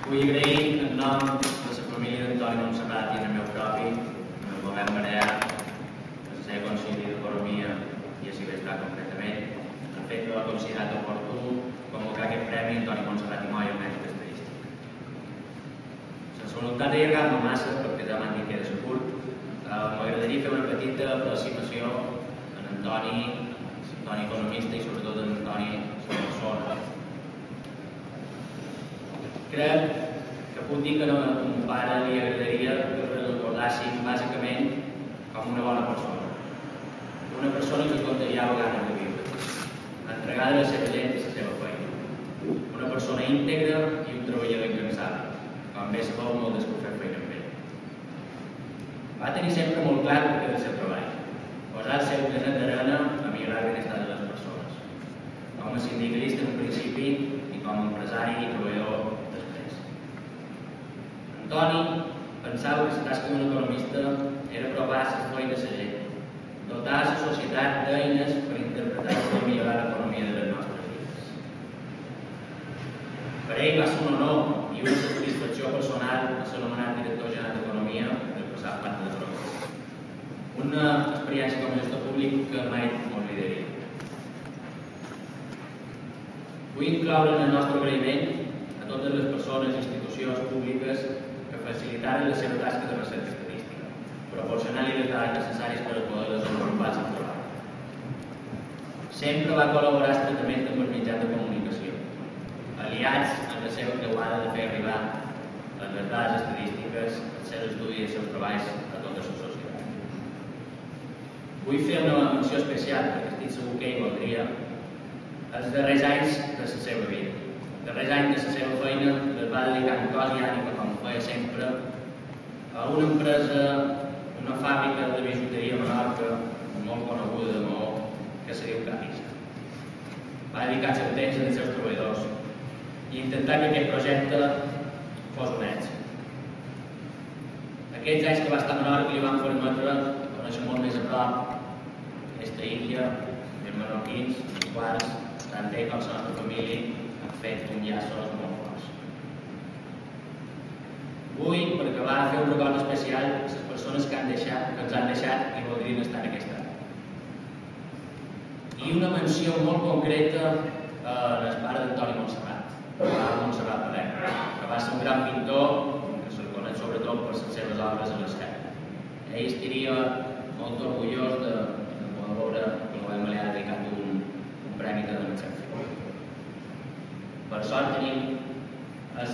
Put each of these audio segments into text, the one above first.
Vull agrair en nom de la família d'Antoni Montserrat i en el meu propi, en el govern balear, el ser conseller d'Economia i a Cibertat concretament, el fet que l'ha considerat oportú convocar aquest premi Antoni Montserrat i Moya al mèrit estadístic. Sense voluntat d'allargar-me massa, perquè ja m'han dit que era så curt, m'agradaria fer una petita aproximació en Antoni economista i sobretot en Antoni persona. Crec que puc dir que a mon pare li agradaria que el recordàssim bàsicament com una bona persona. Una persona que contagiava ganes de viure, entregada a la seva gent i a la seva feina. Una persona íntegra i un treballador incansable, com bé sabeu molt des que ho fem feina amb ell. Va tenir sempre molt clar que era el seu treball, posar el seu granet d'arena a millorar el benestar de les persones, com a sindicalista en un principi i com a empresari i treballador després. Antoni pensava que la tasca d'un economista era provar les feines de la gent, dotar la societat d'eines per interpretar i millorar l'economia de les nostres vides. Per ell va ser un honor i una satisfacció personal ser nomenat director general d'Economia del passat pacte de progrés. Una experiència com a gestor públic que mai m'oblidaria. Vull incloure en el nostre agraïment a totes les persones i institucions públiques que facilitaren la seva tasca de recerca estadística, proporcionant-li les dades necessàries per poder desenvolupar el seu treball. Sempre va col·laborar estretament amb els mitjans de comunicació, aliats en la seva creuada de fer arribar les dades estadístiques, els seus estudis i els seus treballs a tota la societat. Vull fer una menció especial, perquè estic segur que ell voldria, els darrers anys de la seva vida. Els darrers anys de la seva feina es va dedicar en cos i ànima, com ho feia sempre, a una empresa, una fàbrica de bijuteria a Menorca, molt coneguda de Maó, que se diu Capisa. Va dedicar el seu temps als seus treballadors i intentar que aquest projecte fos un èxit. Aquests anys que va estar a Menorca li van permetre conèixer molt més a prop aquesta illa, els menorquins, els quals tant ell com la nostra família han fet uns llaços molt forts. Vull, per acabar, fer un record especial a les persones que ens han deixat i voldrien estar en aquest any. I una menció molt concreta a les pares d'Antoni Montserrat, Montserrat Palerm, que va ser un gran pintor, que se'l coneix sobretot per les seves obres a l'esquerra. Ell estaria molt orgullós de poder veure que el govern balear ha dedicat un premi de l'Exèrcit. Per sort tenim la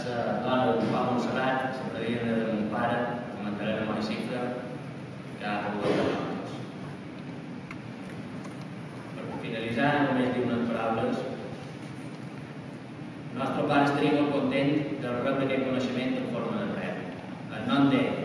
dona de Pau Montserrat, la predina de mon pare, la Magdalena Monicifra, que ha pogut parlar amb tots. Per finalitzar, només dir unes paraules. El nostre pare estaria molt content de rebre aquest coneixement en forma de premi. En nom d'ell,